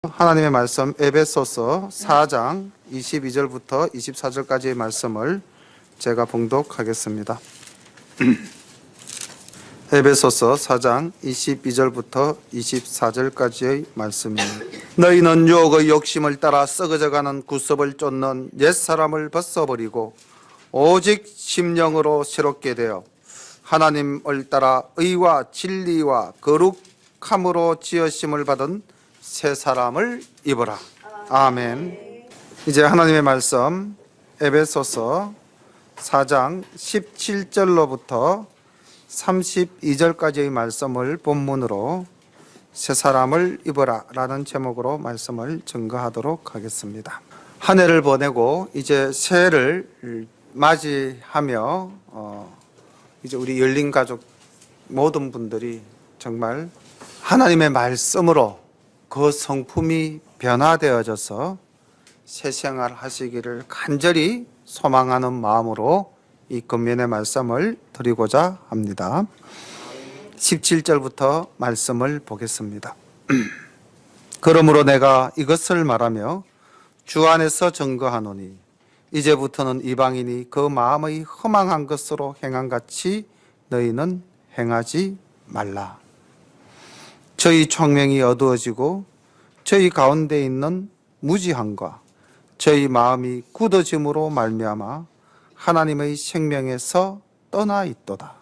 하나님의 말씀 에베소서 4장 22절부터 24절까지의 말씀을 제가 봉독하겠습니다. 에베소서 4장 22절부터 24절까지의 말씀입니다. 너희는 유혹의 욕심을 따라 썩어져가는 구습을 쫓는 옛사람을 벗어버리고 오직 심령으로 새롭게 되어 하나님을 따라 의와 진리와 거룩함으로 지으심을 받은 새 사람을 입어라. 아멘. 이제 하나님의 말씀 에베소서 4장 17절로부터 32절까지의 말씀을 본문으로 새 사람을 입어라 라는 제목으로 말씀을 증거하도록 하겠습니다. 한 해를 보내고 이제 새해를 맞이하며 이제 우리 열린 가족 모든 분들이 정말 하나님의 말씀으로 그 성품이 변화되어져서 새 생활 하시기를 간절히 소망하는 마음으로 이 금년의 말씀을 드리고자 합니다. 17절부터 말씀을 보겠습니다. 그러므로 내가 이것을 말하며 주 안에서 증거하노니 이제부터는 이방인이 그 마음의 허망한 것으로 행함같이 너희는 행하지 말라. 저희 총명이 어두워지고 저희 가운데 있는 무지함과 저희 마음이 굳어짐으로 말미암아 하나님의 생명에서 떠나 있도다.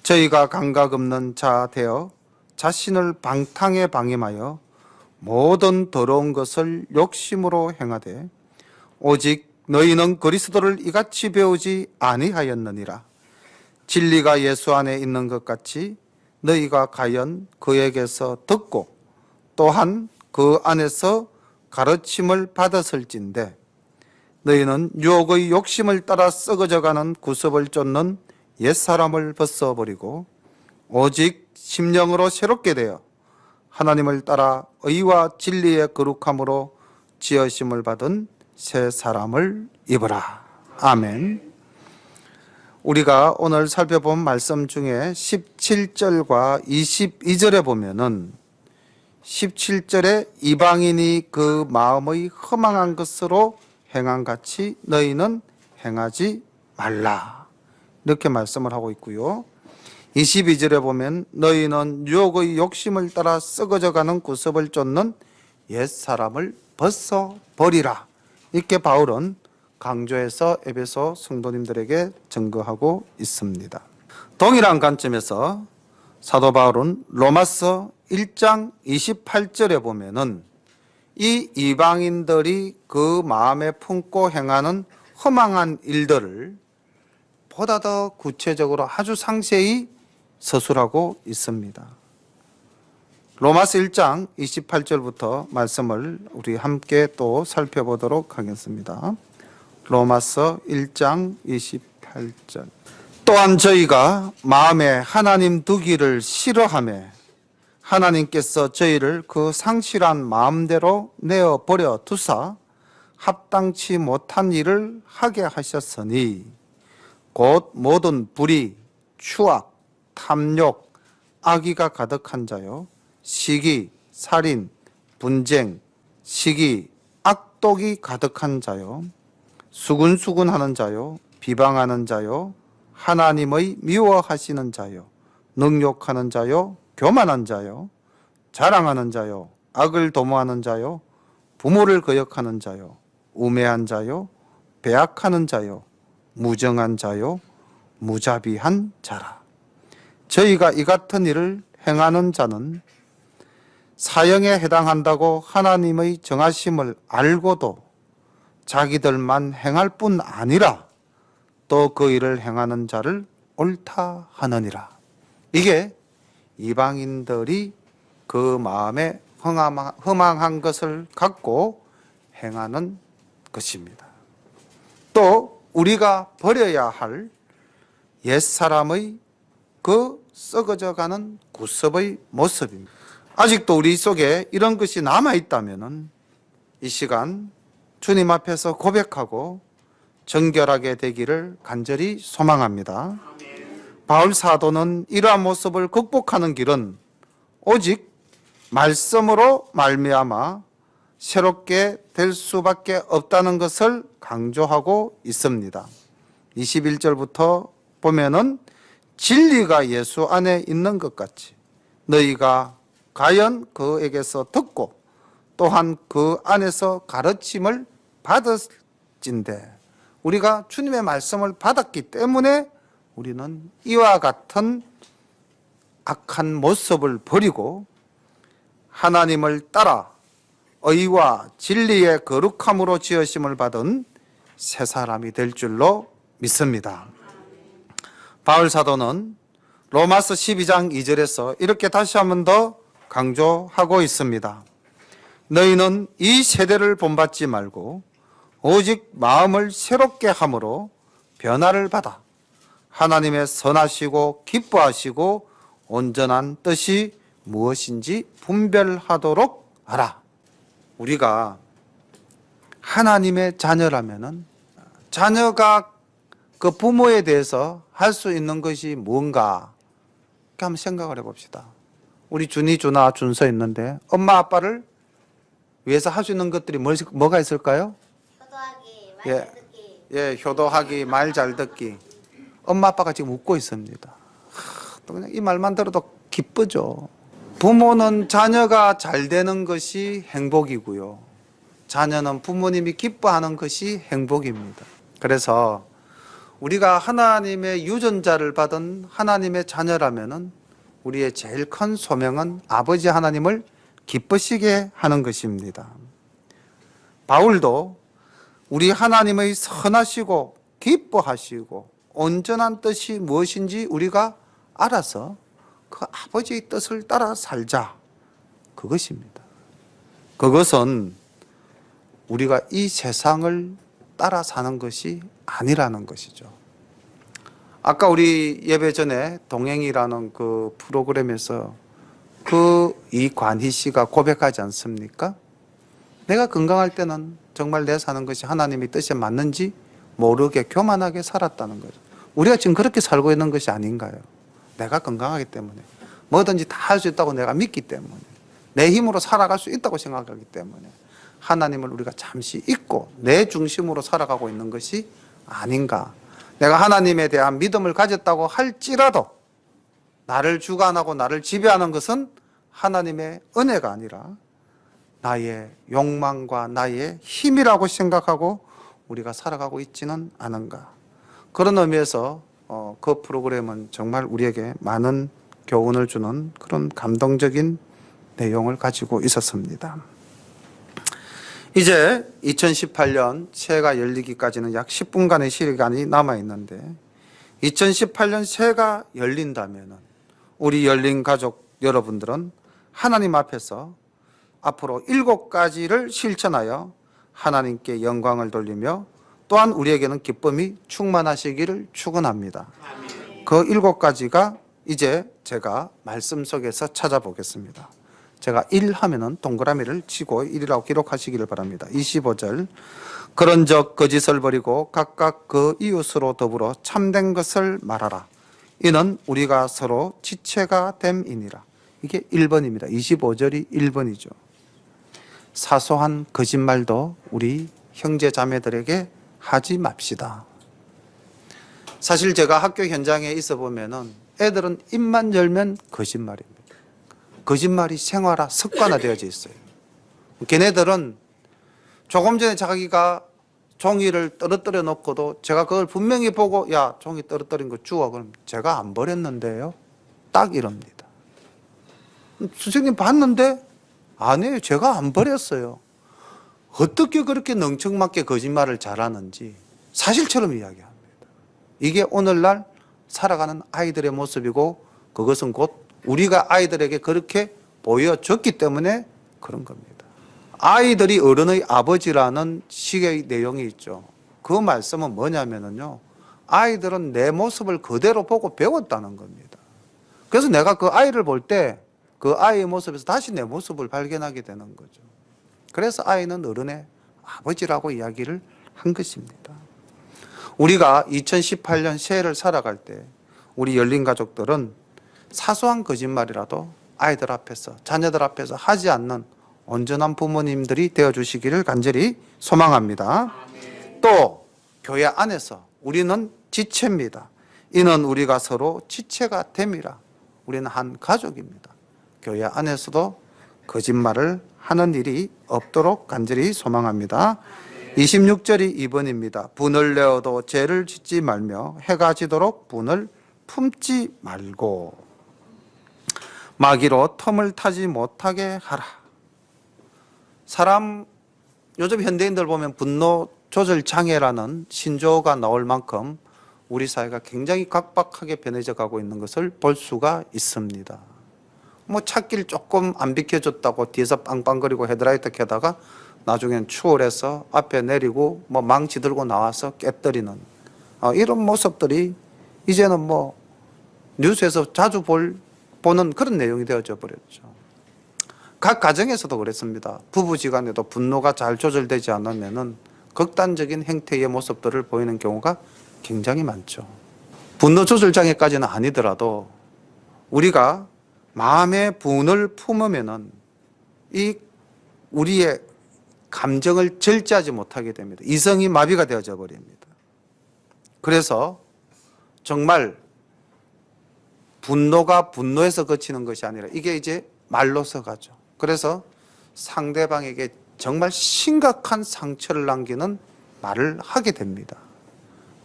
저희가 감각 없는 자 되어 자신을 방탕에 방임하여 모든 더러운 것을 욕심으로 행하되 오직 너희는 그리스도를 이같이 배우지 아니하였느니라. 진리가 예수 안에 있는 것 같이 너희가 과연 그에게서 듣고 또한 그 안에서 가르침을 받았을진데 너희는 유혹의 욕심을 따라 썩어져가는 구습을 쫓는 옛사람을 벗어버리고 오직 심령으로 새롭게 되어 하나님을 따라 의와 진리의 거룩함으로 지으심을 받은 새 사람을 입으라. 아멘. 우리가 오늘 살펴본 말씀 중에 17절과 22절에 보면은 17절에 이방인이 그 마음의 허망한 것으로 행함같이 너희는 행하지 말라 이렇게 말씀을 하고 있고요. 22절에 보면 너희는 유혹의 욕심을 따라 썩어져가는 구습을 쫓는 옛사람을 벗어버리라 이렇게 바울은 강조해서 에베소 성도님들에게 증거하고 있습니다. 동일한 관점에서 사도 바울은 로마서 1장 28절에 보면은 이 이방인들이 그 마음에 품고 행하는 허망한 일들을 보다 더 구체적으로 아주 상세히 서술하고 있습니다. 로마서 1장 28절부터 말씀을 우리 함께 또 살펴보도록 하겠습니다. 로마서 1장 28절. 또한 저희가 마음에 하나님 두기를 싫어하며 하나님께서 저희를 그 상실한 마음대로 내어버려 두사 합당치 못한 일을 하게 하셨으니 곧 모든 불의, 추악, 탐욕, 악의가 가득한 자요 시기, 살인, 분쟁, 시기, 악독이 가득한 자요 수군수군하는 자요 비방하는 자요 하나님의 미워하시는 자요 능욕하는 자요 교만한 자요 자랑하는 자요 악을 도모하는 자요 부모를 거역하는 자요 우매한 자요 배악하는 자요 무정한 자요 무자비한 자라. 저희가 이 같은 일을 행하는 자는 사형에 해당한다고 하나님의 정하심을 알고도 자기들만 행할 뿐 아니라 또 그 일을 행하는 자를 옳다 하느니라. 이게 이방인들이 그 마음에 허망한 것을 갖고 행하는 것입니다. 또 우리가 버려야 할 옛사람의 그 썩어져가는 구습의 모습입니다. 아직도 우리 속에 이런 것이 남아있다면 이 시간 주님 앞에서 고백하고 정결하게 되기를 간절히 소망합니다. 바울 사도는 이러한 모습을 극복하는 길은 오직 말씀으로 말미암아 새롭게 될 수밖에 없다는 것을 강조하고 있습니다. 21절부터 보면은 진리가 예수 안에 있는 것 같이 너희가 과연 그에게서 듣고 또한 그 안에서 가르침을 받았진대. 우리가 주님의 말씀을 받았기 때문에 우리는 이와 같은 악한 모습을 버리고 하나님을 따라 의와 진리의 거룩함으로 지으심을 받은 새 사람이 될 줄로 믿습니다. 바울 사도는 로마서 12장 2절에서 이렇게 다시 한 번 더 강조하고 있습니다. 너희는 이 세대를 본받지 말고 오직 마음을 새롭게 함으로 변화를 받아 하나님의 선하시고 기뻐하시고 온전한 뜻이 무엇인지 분별하도록 하라. 우리가 하나님의 자녀라면은 자녀가 그 부모에 대해서 할 수 있는 것이 뭔가 한번 생각을 해봅시다. 우리 준이, 준아, 준서 있는데 엄마 아빠를 위해서 할 수 있는 것들이 뭐가 있을까요? 효도하기, 말 잘 듣기. 효도하기, 말 잘 듣기. 엄마 아빠가 지금 웃고 있습니다. 또 그냥 이 말만 들어도 기쁘죠. 부모는 자녀가 잘 되는 것이 행복이고요. 자녀는 부모님이 기뻐하는 것이 행복입니다. 그래서 우리가 하나님의 유전자를 받은 하나님의 자녀라면은 우리의 제일 큰 소명은 아버지 하나님을 기쁘시게 하는 것입니다. 바울도 우리 하나님의 선하시고 기뻐하시고 온전한 뜻이 무엇인지 우리가 알아서 그 아버지의 뜻을 따라 살자. 그것입니다. 그것은 우리가 이 세상을 따라 사는 것이 아니라는 것이죠. 아까 우리 예배 전에 동행이라는 그 프로그램에서 그 이관희 씨가 고백하지 않습니까? 내가 건강할 때는 정말 내 사는 것이 하나님의 뜻에 맞는지 모르게 교만하게 살았다는 거죠. 우리가 지금 그렇게 살고 있는 것이 아닌가요? 내가 건강하기 때문에 뭐든지 다 할 수 있다고 내가 믿기 때문에 내 힘으로 살아갈 수 있다고 생각하기 때문에 하나님을 우리가 잠시 잊고 내 중심으로 살아가고 있는 것이 아닌가. 내가 하나님에 대한 믿음을 가졌다고 할지라도 나를 주관하고 나를 지배하는 것은 하나님의 은혜가 아니라 나의 욕망과 나의 힘이라고 생각하고 우리가 살아가고 있지는 않은가. 그런 의미에서 그 프로그램은 정말 우리에게 많은 교훈을 주는 그런 감동적인 내용을 가지고 있었습니다. 이제 2018년 새해가 열리기까지는 약 10분간의 시간이 남아있는데 2018년 새해가 열린다면 우리 열린 가족 여러분들은 하나님 앞에서 앞으로 7가지를 실천하여 하나님께 영광을 돌리며 또한 우리에게는 기쁨이 충만하시기를 축원합니다. 그 7가지가 이제 제가 말씀 속에서 찾아보겠습니다. 제가 1 하면은 동그라미를 치고 1이라고 기록하시기를 바랍니다. 25절. 그런즉 거짓을 버리고 각각 그 이웃으로 더불어 참된 것을 말하라. 이는 우리가 서로 지체가 됨이니라. 이게 1번입니다. 25절이 1번이죠. 사소한 거짓말도 우리 형제 자매들에게 하지 맙시다. 사실 제가 학교 현장에 있어 보면은 애들은 입만 열면 거짓말입니다. 거짓말이 생활화, 습관화되어져 있어요. 걔네들은 조금 전에 자기가 종이를 떨어뜨려 놓고도 제가 그걸 분명히 보고 야, 종이 떨어뜨린 거 주워. 그럼 제가 안 버렸는데요. 딱 이럽니다. 선생님 봤는데? 아니에요. 제가 안 버렸어요. 어떻게 그렇게 멍청맞게 거짓말을 잘하는지 사실처럼 이야기합니다. 이게 오늘날 살아가는 아이들의 모습이고 그것은 곧 우리가 아이들에게 그렇게 보여줬기 때문에 그런 겁니다. 아이들이 어른의 아버지라는 식의 내용이 있죠. 그 말씀은 뭐냐면요. 아이들은 내 모습을 그대로 보고 배웠다는 겁니다. 그래서 내가 그 아이를 볼 때 그 아이의 모습에서 다시 내 모습을 발견하게 되는 거죠. 그래서 아이는 어른의 아버지라고 이야기를 한 것입니다. 우리가 2018년 새해를 살아갈 때 우리 열린 가족들은 사소한 거짓말이라도 아이들 앞에서 자녀들 앞에서 하지 않는 온전한 부모님들이 되어주시기를 간절히 소망합니다. 또 교회 안에서 우리는 지체입니다. 이는 우리가 서로 지체가 됨이라. 우리는 한 가족입니다. 교회 안에서도 거짓말을 하는 일이 없도록 간절히 소망합니다. 26절이 2번입니다. 분을 내어도 죄를 짓지 말며 해가 지도록 분을 품지 말고 마귀로 틈을 타지 못하게 하라. 사람 요즘 현대인들 보면 분노 조절 장애라는 신조어가 나올 만큼 우리 사회가 굉장히 각박하게 변해져 가고 있는 것을 볼 수가 있습니다. 뭐 찾길 조금 안 비켜줬다고 뒤에서 빵빵거리고 헤드라이트 켜다가 나중엔 추월해서 앞에 내리고 뭐 망치 들고 나와서 깨뜨리는 이런 모습들이 이제는 뭐 뉴스에서 자주 보는 그런 내용이 되어져 버렸죠. 각 가정에서도 그랬습니다. 부부지간에도 분노가 잘 조절되지 않으면은 극단적인 행태의 모습들을 보이는 경우가 굉장히 많죠. 분노 조절 장애까지는 아니더라도 우리가 마음의 분을 품으면은 이 우리의 감정을 절제하지 못하게 됩니다. 이성이 마비가 되어져 버립니다. 그래서 정말 분노가 분노에서 그치는 것이 아니라 이게 이제 말로서 가죠. 그래서 상대방에게 정말 심각한 상처를 남기는 말을 하게 됩니다.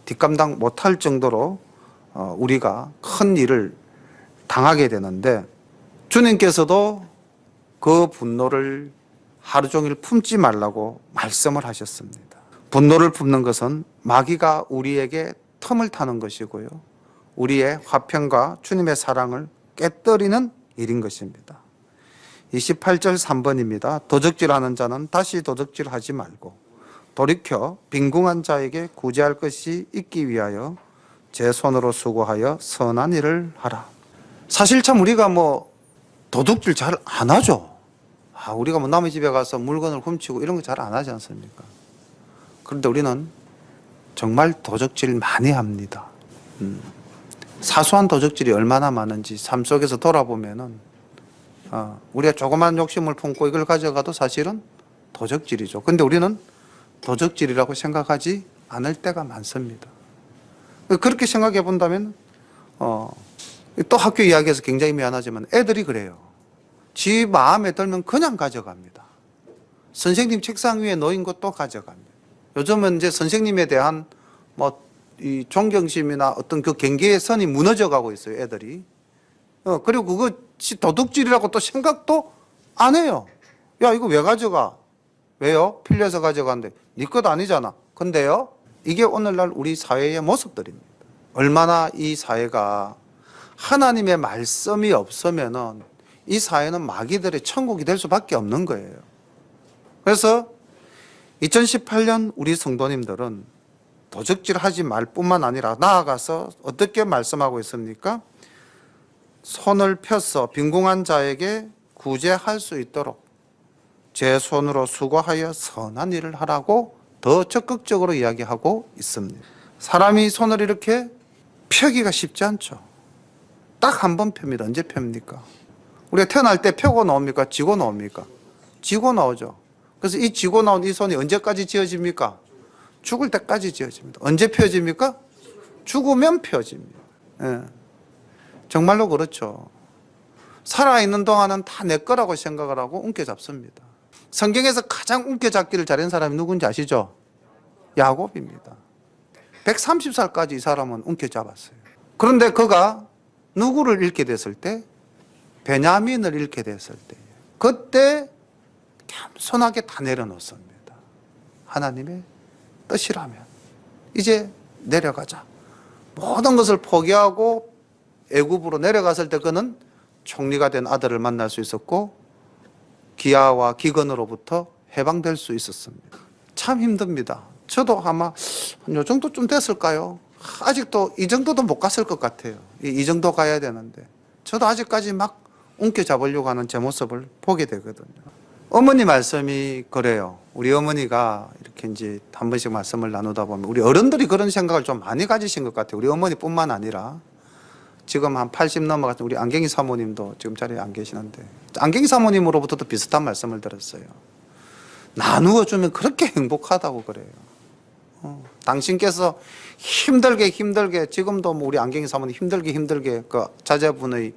뒷감당 못할 정도로 우리가 큰 일을 당하게 되는데 주님께서도 그 분노를 하루 종일 품지 말라고 말씀을 하셨습니다. 분노를 품는 것은 마귀가 우리에게 틈을 타는 것이고요. 우리의 화평과 주님의 사랑을 깨뜨리는 일인 것입니다. 28절 3번입니다. 도적질하는 자는 다시 도적질하지 말고 돌이켜 빈궁한 자에게 구제할 것이 있기 위하여 제 손으로 수고하여 선한 일을 하라. 사실 참 우리가 뭐 도둑질 잘 안 하죠. 우리가 뭐 남의 집에 가서 물건을 훔치고 이런 거 잘 안 하지 않습니까? 그런데 우리는 정말 도적질 많이 합니다. 사소한 도적질이 얼마나 많은지 삶 속에서 돌아보면은 우리가 조그만 욕심을 품고 이걸 가져가도 사실은 도적질이죠. 근데 우리는 도적질이라고 생각하지 않을 때가 많습니다. 그렇게 생각해 본다면 또 학교 이야기에서 굉장히 미안하지만 애들이 그래요. 지 마음에 들면 그냥 가져갑니다. 선생님 책상 위에 놓인 것도 가져갑니다. 요즘은 이제 선생님에 대한 이 존경심이나 어떤 그 경계의 선이 무너져 가고 있어요, 애들이. 그리고 그거 도둑질이라고 또 생각도 안 해요. 야, 이거 왜 가져가? 왜요? 필요해서 가져가는데 네 것 아니잖아. 근데요, 이게 오늘날 우리 사회의 모습들입니다. 얼마나 이 사회가 하나님의 말씀이 없으면은 이 사회는 마귀들의 천국이 될 수밖에 없는 거예요. 그래서 2018년 우리 성도님들은 도적질 하지 말 뿐만 아니라 나아가서 어떻게 말씀하고 있습니까? 손을 펴서 빈궁한 자에게 구제할 수 있도록 제 손으로 수고하여 선한 일을 하라고 더 적극적으로 이야기하고 있습니다. 사람이 손을 이렇게 펴기가 쉽지 않죠. 딱 한 번 펴니다. 언제 펴입니까? 우리가 태어날 때 펴고 나옵니까? 쥐고 나옵니까? 쥐고 나오죠. 그래서 이 쥐고 나온 이 손이 언제까지 쥐어집니까? 죽을 때까지 쥐어집니다. 언제 펴집니까? 죽으면 펴집니다. 예. 정말로 그렇죠. 살아있는 동안은 다 내 거라고 생각을 하고 움켜잡습니다. 성경에서 가장 움켜잡기를 잘한 사람이 누군지 아시죠? 야곱입니다. 130살까지 이 사람은 움켜잡았어요. 그런데 그가 누구를 잃게 됐을 때? 베냐민을 잃게 됐을 때, 그때 겸손하게 다 내려놓습니다. 하나님의 뜻이라면 이제 내려가자. 모든 것을 포기하고 애굽으로 내려갔을 때 그는 총리가 된 아들을 만날 수 있었고 기아와 기근으로부터 해방될 수 있었습니다. 참 힘듭니다. 저도 아마 요 정도쯤 됐을까요? 아직도 이 정도도 못 갔을 것 같아요. 이 정도 가야 되는데 저도 아직까지 막 움켜잡으려고 하는 제 모습을 보게 되거든요. 어머니 말씀이 그래요. 우리 어머니가 이렇게 이제 한 번씩 말씀을 나누다 보면 우리 어른들이 그런 생각을 좀 많이 가지신 것 같아요. 우리 어머니뿐만 아니라 지금 한 80 넘어갔던 우리 안경희 사모님도 지금 자리에 안 계시는데 안경희 사모님으로부터도 비슷한 말씀을 들었어요. 나누어 주면 그렇게 행복하다고 그래요. 당신께서 힘들게 지금도 뭐 우리 안경희 사모님 힘들게 그 자제분의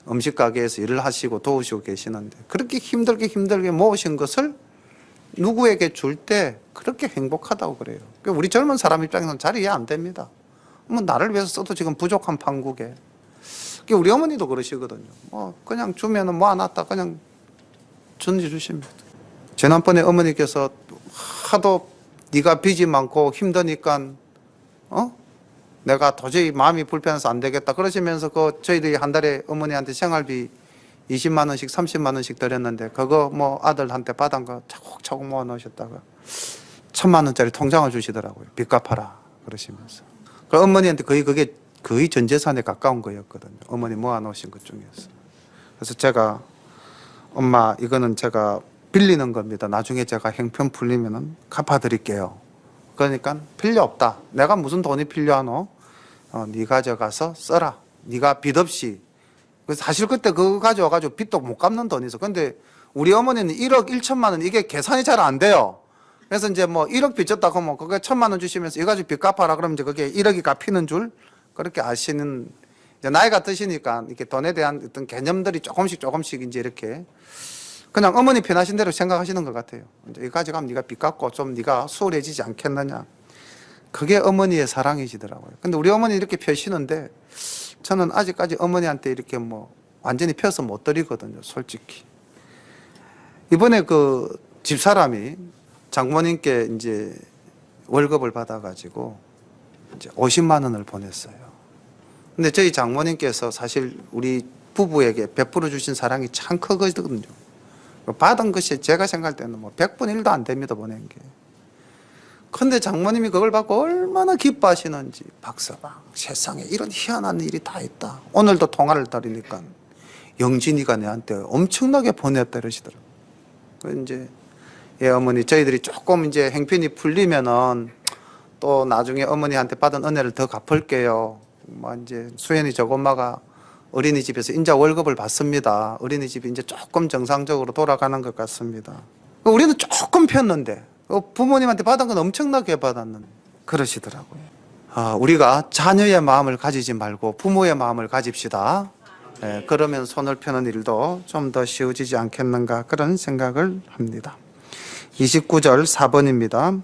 음식 가게에서 일을 하시고 도우시고 계시는데 그렇게 힘들게 모으신 것을 누구에게 줄 때 그렇게 행복하다고 그래요. 우리 젊은 사람 입장에서는 잘 이해 안 됩니다. 뭐 나를 위해서 써도 지금 부족한 판국에. 우리 어머니도 그러시거든요. 그냥 주면은 모아놨다 그냥 전해주십니다. 지난번에 어머니께서 하도 네가 빚이 많고 힘드니까 내가 도저히 마음이 불편해서 안 되겠다 그러시면서 저희들이 한 달에 어머니한테 생활비 20만 원씩 30만 원씩 드렸는데 그거 뭐 아들한테 받은 거 차곡차곡 모아 놓으셨다가 1,000만 원짜리 통장을 주시더라고요. 빚 갚아라 그러시면서. 그 어머니한테 그게 거의 전 재산에 가까운 거였거든요. 어머니 모아 놓으신 것 중에서. 그래서 제가 엄마 이거는 제가 빌리는 겁니다. 나중에 제가 형편 풀리면은 갚아드릴게요. 그러니까 필요 없다. 내가 무슨 돈이 필요하노? 네 가져가서 써라. 네가 빚 없이. 사실 그때 그거 가져와가지고 빚도 못 갚는 돈이 있어. 근데 우리 어머니는 1억 1천만 원 이게 계산이 잘 안 돼요. 그래서 이제 뭐 1억 빚졌다 그러면 그게 1,000만 원 주시면서 이거 가지고 빚 갚아라 그러면 이제 그게 1억이 갚이는 줄 그렇게 아시는 이제 나이가 드시니까 이렇게 돈에 대한 어떤 개념들이 조금씩 이제 이렇게 그냥 어머니 편하신 대로 생각하시는 것 같아요. 이제 이거 가져가면 네가 빚 갚고 좀 네가 수월해지지 않겠느냐. 그게 어머니의 사랑이시더라고요. 근데 우리 어머니 이렇게 펴시는데 저는 아직까지 어머니한테 이렇게 뭐 완전히 펴서 못 드리거든요, 솔직히. 이번에 그 집사람이 장모님께 이제 월급을 받아가지고 이제 50만 원을 보냈어요. 근데 저희 장모님께서 사실 우리 부부에게 베풀어 주신 사랑이 참 크거든요. 받은 것이 제가 생각할 때는 뭐 100분 1도 안 됩니다, 보낸 게. 근데 장모님이 그걸 받고 얼마나 기뻐하시는지. 박서방, 세상에 이런 희한한 일이 다 있다. 오늘도 통화를 드리니까 영진이가 내한테 엄청나게 보냈다 이러시더라고요. 이제 예, 어머니 저희들이 조금 이제 행편이 풀리면은 또 나중에 어머니한테 받은 은혜를 더 갚을게요. 뭐 이제 수연이 저엄마가 어린이집에서 인자 월급을 받습니다. 어린이집이 이제 조금 정상적으로 돌아가는 것 같습니다. 우리는 조금 폈는데 부모님한테 받은 건 엄청나게 받았는데 그러시더라고요. 우리가 자녀의 마음을 가지지 말고 부모의 마음을 가집시다. 예, 그러면 손을 펴는 일도 좀 더 쉬워지지 않겠는가 그런 생각을 합니다. 29절 4번입니다.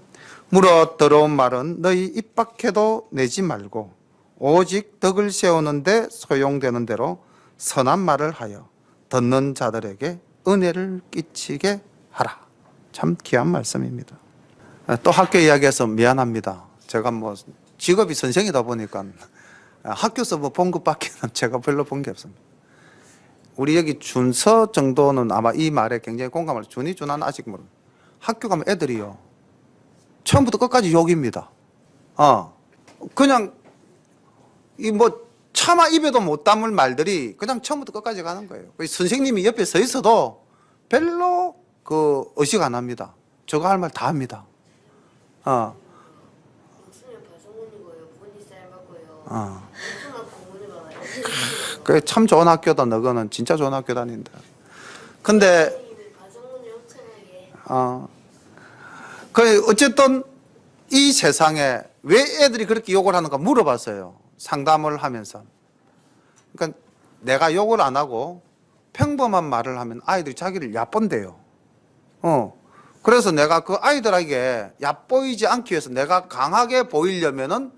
물어 들어온 말은 너희 입 밖에도 내지 말고 오직 덕을 세우는데 소용되는 대로 선한 말을 하여 듣는 자들에게 은혜를 끼치게 하라. 참 귀한 말씀입니다. 또 학교 이야기해서 미안합니다. 제가 뭐 직업이 선생이다 보니까 학교에서 뭐 본 것밖에는 제가 별로 본 게 없습니다. 우리 여기 준서 정도는 아마 이 말에 굉장히 공감을 준이 준하는 아직 모릅니다. 학교 가면 애들이요 처음부터 끝까지 욕입니다. 그냥 이 뭐 차마 입에도 못 담을 말들이 그냥 처음부터 끝까지 가는 거예요. 선생님이 옆에 서 있어도 별로 그 의식 안 합니다. 저거 할 말 다 합니다. 그게 참 좋은 학교다. 너거는 진짜 좋은 학교 다닌다. 근데 그 어쨌든 이 세상에 왜 애들이 그렇게 욕을 하는가 물어봤어요. 상담을 하면서. 그러니까 내가 욕을 안 하고 평범한 말을 하면 아이들이 자기를 얕본대요. 그래서 내가 그 아이들에게 얕보이지 않기 위해서 내가 강하게 보이려면은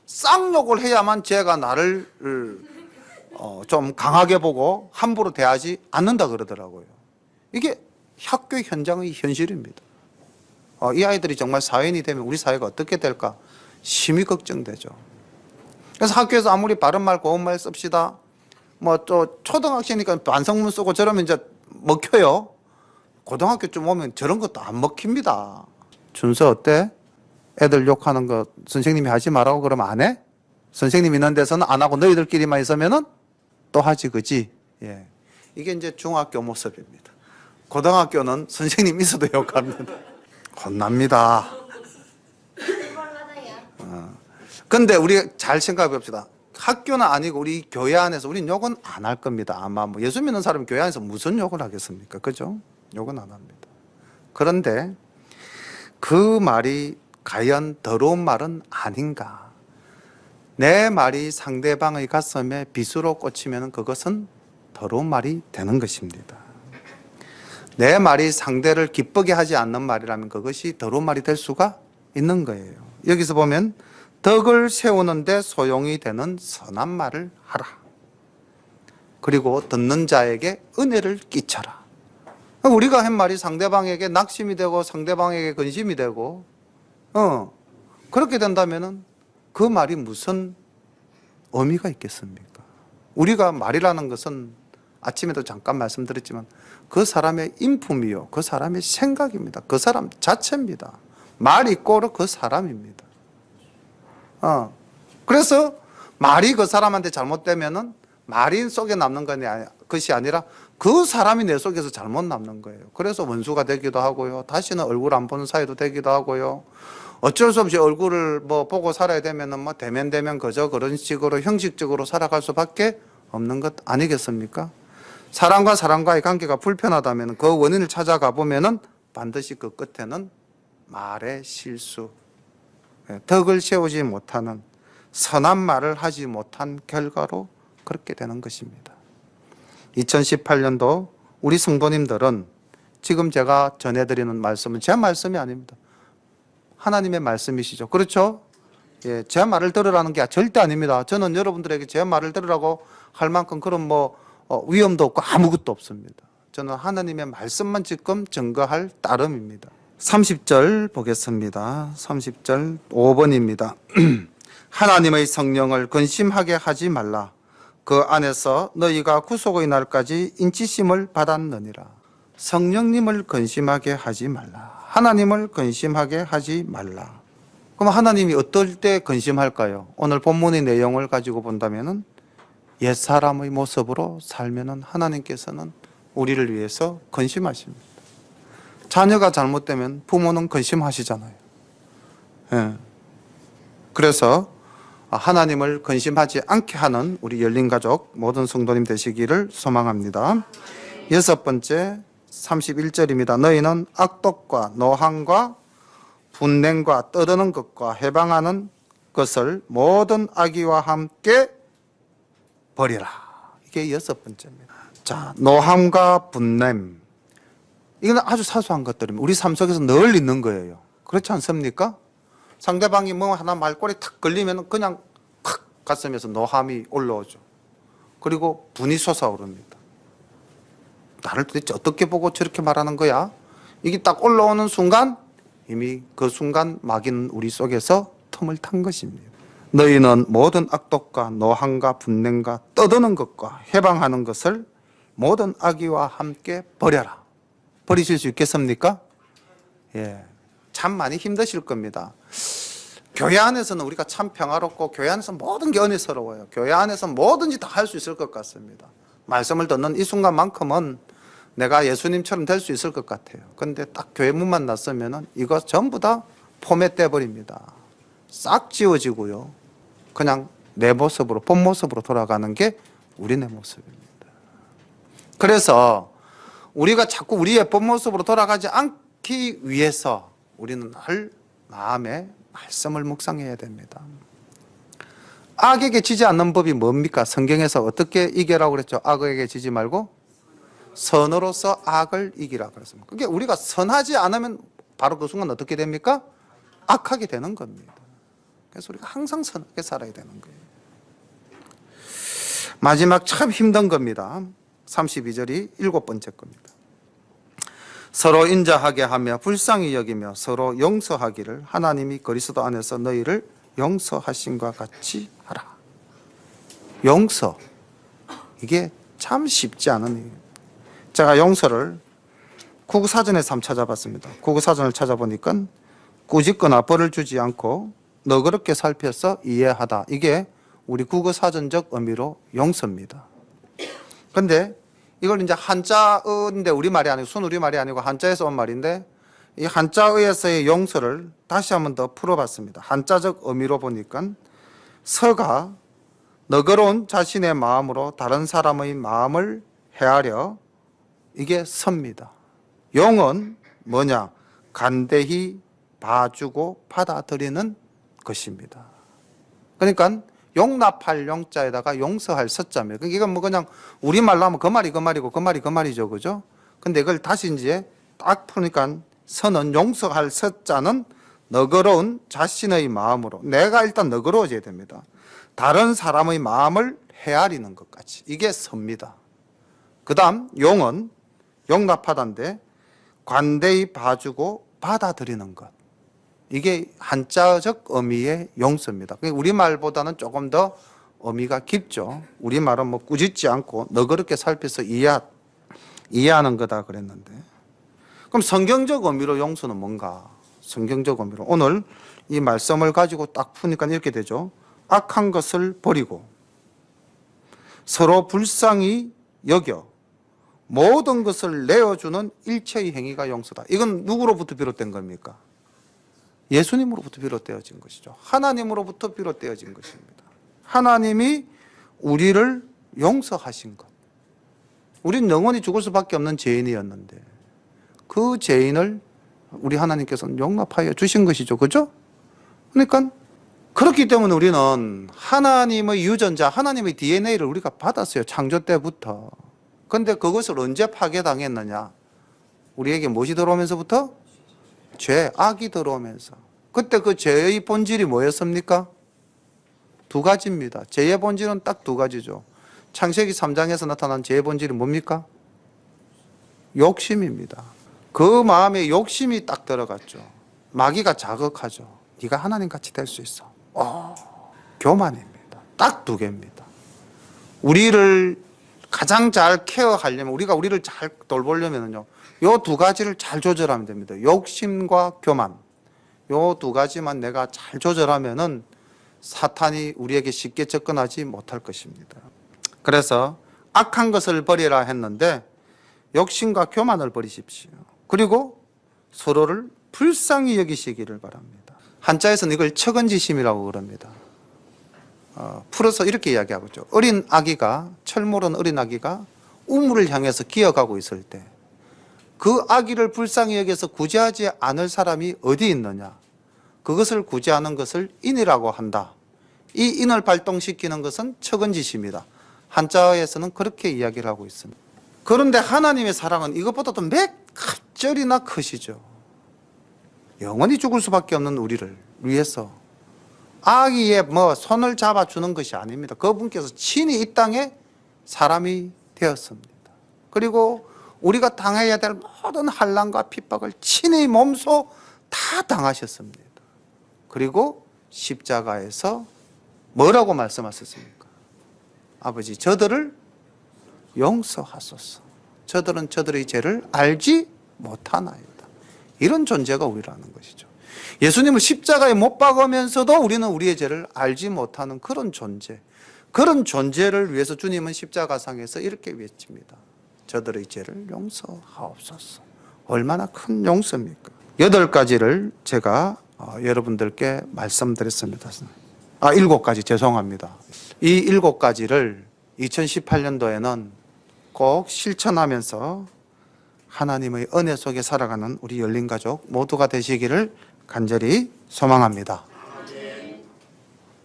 쌍욕을 해야만 제가 나를 좀 강하게 보고 함부로 대하지 않는다 그러더라고요. 이게 학교 현장의 현실입니다. 이 아이들이 정말 사회인이 되면 우리 사회가 어떻게 될까 심히 걱정되죠. 그래서 학교에서 아무리 바른 말 고운 말 씁시다. 뭐 또 초등학생이니까 반성문 쓰고 저러면 이제 먹혀요. 고등학교쯤 오면 저런 것도 안 먹힙니다. 준서 어때? 애들 욕하는 거 선생님이 하지 말라고 그러면 안 해? 선생님 있는 데서는 안 하고 너희들끼리만 있으면은 또 하지 그지? 예. 이게 이제 중학교 모습입니다. 고등학교는 선생님 있어도 욕합니다. 혼납니다. 근데 우리 잘 생각해 봅시다. 학교는 아니고 우리 교회 안에서 우린 욕은 안 할 겁니다. 아마 뭐 예수 믿는 사람이 교회 안에서 무슨 욕을 하겠습니까? 그죠? 욕은 안 합니다. 그런데 그 말이 과연 더러운 말은 아닌가? 내 말이 상대방의 가슴에 빗으로 꽂히면 그것은 더러운 말이 되는 것입니다. 내 말이 상대를 기쁘게 하지 않는 말이라면 그것이 더러운 말이 될 수가 있는 거예요. 여기서 보면 덕을 세우는데 소용이 되는 선한 말을 하라. 그리고 듣는 자에게 은혜를 끼쳐라. 우리가 한 말이 상대방에게 낙심이 되고 상대방에게 근심이 되고 그렇게 된다면 그 말이 무슨 의미가 있겠습니까? 우리가 말이라는 것은 아침에도 잠깐 말씀드렸지만 그 사람의 인품이요, 그 사람의 생각입니다. 그 사람 자체입니다. 말이 꼬르 그 사람입니다. 그래서 말이 그 사람한테 잘못되면은 말이 속에 남는 것이 아니라 그 사람이 내 속에서 잘못 남는 거예요. 그래서 원수가 되기도 하고요. 다시는 얼굴 안 보는 사이도 되기도 하고요. 어쩔 수 없이 얼굴을 뭐 보고 살아야 되면은 뭐 대면 그저 그런 식으로 형식적으로 살아갈 수밖에 없는 것 아니겠습니까? 사람과 사람과의 관계가 불편하다면 그 원인을 찾아가 보면은 반드시 그 끝에는 말의 실수, 덕을 세우지 못하는 선한 말을 하지 못한 결과로 그렇게 되는 것입니다. 2018년도 우리 성도님들은 지금 제가 전해드리는 말씀은 제 말씀이 아닙니다. 하나님의 말씀이시죠. 그렇죠? 예, 제 말을 들으라는 게 절대 아닙니다. 저는 여러분들에게 제 말을 들으라고 할 만큼 그런 위험도 없고 아무것도 없습니다. 저는 하나님의 말씀만 지금 증거할 따름입니다. 30절 보겠습니다. 30절 5번입니다. 하나님의 성령을 근심하게 하지 말라. 그 안에서 너희가 구속의 날까지 인치심을 받았느니라. 성령님을 근심하게 하지 말라. 하나님을 근심하게 하지 말라. 그럼 하나님이 어떨 때 근심할까요? 오늘 본문의 내용을 가지고 본다면은 옛사람의 모습으로 살면은 하나님께서는 우리를 위해서 근심하십니다. 자녀가 잘못되면 부모는 근심하시잖아요. 예. 그래서 하나님을 근심하지 않게 하는 우리 열린가족 모든 성도님 되시기를 소망합니다. 여섯 번째 31절입니다. 너희는 악독과 노함과 분냉과 떠드는 것과 해방하는 것을 모든 악의와 함께 버리라. 이게 여섯 번째입니다. 자, 노함과 분냄. 이건 아주 사소한 것들입니다. 우리 삶 속에서 늘 있는 거예요. 그렇지 않습니까? 상대방이 뭐 하나 말꼬리 탁 걸리면 그냥 팍 가슴에서 노함이 올라오죠. 그리고 분이 솟아오릅니다. 나를 도대체 어떻게 보고 저렇게 말하는 거야? 이게 딱 올라오는 순간 이미 그 순간 마귀는 우리 속에서 틈을 탄 것입니다. 너희는 모든 악독과 노함과 분냉과 떠드는 것과 해방하는 것을 모든 악의와 함께 버려라. 버리실 수 있겠습니까? 예, 참 많이 힘드실 겁니다. 교회 안에서는 우리가 참 평화롭고 교회 안에서 모든 게 은혜스러워요. 교회 안에서 뭐든지 다 할 수 있을 것 같습니다. 말씀을 듣는 이 순간만큼은 내가 예수님처럼 될 수 있을 것 같아요. 그런데 딱 교회 문만 났으면 이거 전부 다 포맷돼 버립니다. 싹 지워지고요. 그냥 내 모습으로, 본 모습으로 돌아가는 게 우리네 모습입니다. 그래서 우리가 자꾸 우리의 본 모습으로 돌아가지 않기 위해서 우리는 늘 마음에 말씀을 묵상해야 됩니다. 악에게 지지 않는 법이 뭡니까? 성경에서 어떻게 이겨라고 그랬죠? 악에게 지지 말고 선으로서 악을 이기라 그랬습니다. 그게 우리가 선하지 않으면 바로 그 순간 어떻게 됩니까? 악하게 되는 겁니다. 그래서 우리가 항상 선하게 살아야 되는 거예요. 마지막 참 힘든 겁니다. 32절이 일곱 번째 겁니다. 서로 인자하게 하며 불쌍히 여기며 서로 용서하기를 하나님이 그리스도 안에서 너희를 용서하신과 같이 하라. 용서, 이게 참 쉽지 않은 일이에요. 제가 용서를 국어사전에서 한번 찾아봤습니다. 국어사전을 찾아보니까 꾸짖거나 벌을 주지 않고 너그럽게 살펴서 이해하다. 이게 우리 국어사전적 의미로 용서입니다. 그런데 이걸 이제 한자어인데 우리말이 아니고 순우리말이 아니고 한자에서 온 말인데 이 한자어에서의 용서를 다시 한번 더 풀어봤습니다. 한자적 의미로 보니까 서가 너그러운 자신의 마음으로 다른 사람의 마음을 헤아려 이게 섭니다. 용은 뭐냐? 간대히 봐주고 받아들이는 것입니다. 그러니까 용납할 용자에다가 용서할 서자입니다. 이건 뭐 그냥 우리말로 하면 그 말이 그 말이고 그 말이 그 말이죠. 그죠? 근데 이걸 다시 이제 딱 푸니까 선은 용서할 서자는 너그러운 자신의 마음으로, 내가 일단 너그러워져야 됩니다. 다른 사람의 마음을 헤아리는 것까지. 이게 섭니다. 그 다음 용은 용납하다인데 관대히 봐주고 받아들이는 것. 이게 한자적 의미의 용서입니다. 우리말보다는 조금 더 의미가 깊죠. 우리말은 뭐 꾸짖지 않고 너그럽게 살펴서 이해하는 거다 그랬는데, 그럼 성경적 의미로 용서는 뭔가? 성경적 의미로 오늘 이 말씀을 가지고 딱 푸니까 이렇게 되죠. 악한 것을 버리고 서로 불쌍히 여겨 모든 것을 내어주는 일체의 행위가 용서다. 이건 누구로부터 비롯된 겁니까? 예수님으로부터 비롯되어진 것이죠. 하나님으로부터 비롯되어진 것입니다. 하나님이 우리를 용서하신 것. 우린 영원히 죽을 수밖에 없는 죄인이었는데 그 죄인을 우리 하나님께서는 용납하여 주신 것이죠. 그죠? 그러니까 그렇기 때문에 우리는 하나님의 유전자, 하나님의 DNA를 우리가 받았어요. 창조 때부터. 그런데 그것을 언제 파괴당했느냐? 우리에게 무엇이 들어오면서부터? 죄, 악이 들어오면서. 그때 그 죄의 본질이 뭐였습니까? 두 가지입니다. 죄의 본질은 딱 두 가지죠. 창세기 3장에서 나타난 죄의 본질이 뭡니까? 욕심입니다. 그 마음에 욕심이 딱 들어갔죠. 마귀가 자극하죠. 네가 하나님같이 될 수 있어. 교만입니다. 딱 두 개입니다. 우리를 가장 잘 케어하려면, 우리를 잘 돌보려면요, 요 두 가지를 잘 조절하면 됩니다. 욕심과 교만. 요 두 가지만 내가 잘 조절하면은 사탄이 우리에게 쉽게 접근하지 못할 것입니다. 그래서 악한 것을 버리라 했는데 욕심과 교만을 버리십시오. 그리고 서로를 불쌍히 여기시기를 바랍니다. 한자에서는 이걸 척은지심이라고 그럽니다. 풀어서 이렇게 이야기하고 있죠. 어린 아기가, 철모른 어린 아기가 우물을 향해서 기어가고 있을 때 그 아기를 불쌍히 여겨서 구제하지 않을 사람이 어디 있느냐? 그것을 구제하는 것을 인이라고 한다. 이 인을 발동시키는 것은 척은지심이다. 한자에서는 그렇게 이야기를 하고 있습니다. 그런데 하나님의 사랑은 이것보다도 몇 갑절이나 크시죠. 영원히 죽을 수밖에 없는 우리를 위해서 아기의 손을 잡아주는 것이 아닙니다. 그분께서 친히 이 땅에 사람이 되었습니다. 그리고 우리가 당해야 될 모든 환난과 핍박을 친히 몸소 다 당하셨습니다. 그리고 십자가에서 뭐라고 말씀하셨습니까? 아버지, 저들을 용서하소서. 저들은 저들의 죄를 알지 못하나이다. 이런 존재가 우리라는 것이죠. 예수님을 십자가에 못 박으면서도 우리는 우리의 죄를 알지 못하는 그런 존재, 그런 존재를 위해서 주님은 십자가상에서 이렇게 외칩니다. 저들의 죄를 용서하옵소서. 얼마나 큰 용서입니까? 8가지를 제가 여러분들께 말씀드렸습니다. 7가지, 죄송합니다. 이 7가지를 2018년도에는 꼭 실천하면서 하나님의 은혜 속에 살아가는 우리 열린가족 모두가 되시기를 간절히 소망합니다.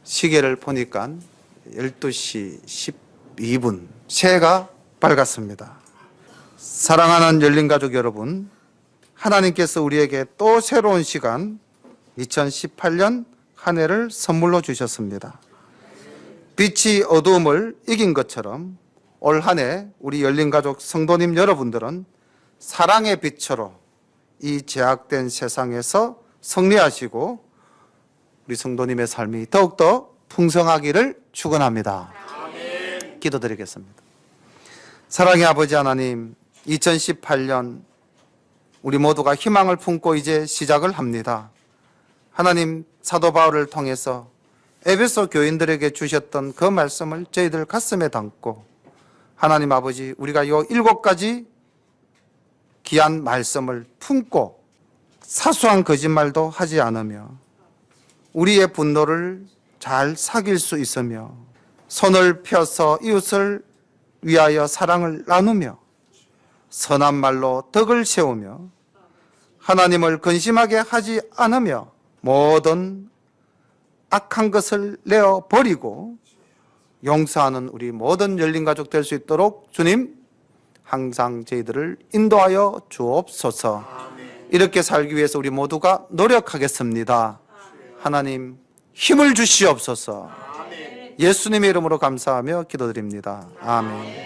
시계를 보니까 12시 12분, 새해가 밝았습니다. 사랑하는 열린가족 여러분, 하나님께서 우리에게 또 새로운 시간 2018년 한 해를 선물로 주셨습니다. 빛이 어두움을 이긴 것처럼 올 한 해 우리 열린가족 성도님 여러분들은 사랑의 빛으로 이 제약된 세상에서 승리하시고 우리 성도님의 삶이 더욱더 풍성하기를 축원합니다. 기도드리겠습니다. 사랑의 아버지 하나님, 2018년 우리 모두가 희망을 품고 이제 시작을 합니다. 하나님, 사도 바울을 통해서 에베소 교인들에게 주셨던 그 말씀을 저희들 가슴에 담고 하나님 아버지, 우리가 이 7가지 귀한 말씀을 품고 사소한 거짓말도 하지 않으며 우리의 분노를 잘 사귈 수 있으며 손을 펴서 이웃을 위하여 사랑을 나누며 선한 말로 덕을 세우며 하나님을 근심하게 하지 않으며 모든 악한 것을 내어 버리고 용서하는 우리 모든 열린 가족 될 수 있도록 주님 항상 저희들을 인도하여 주옵소서. 이렇게 살기 위해서 우리 모두가 노력하겠습니다. 하나님 힘을 주시옵소서. 예수님의 이름으로 감사하며 기도드립니다. 아멘.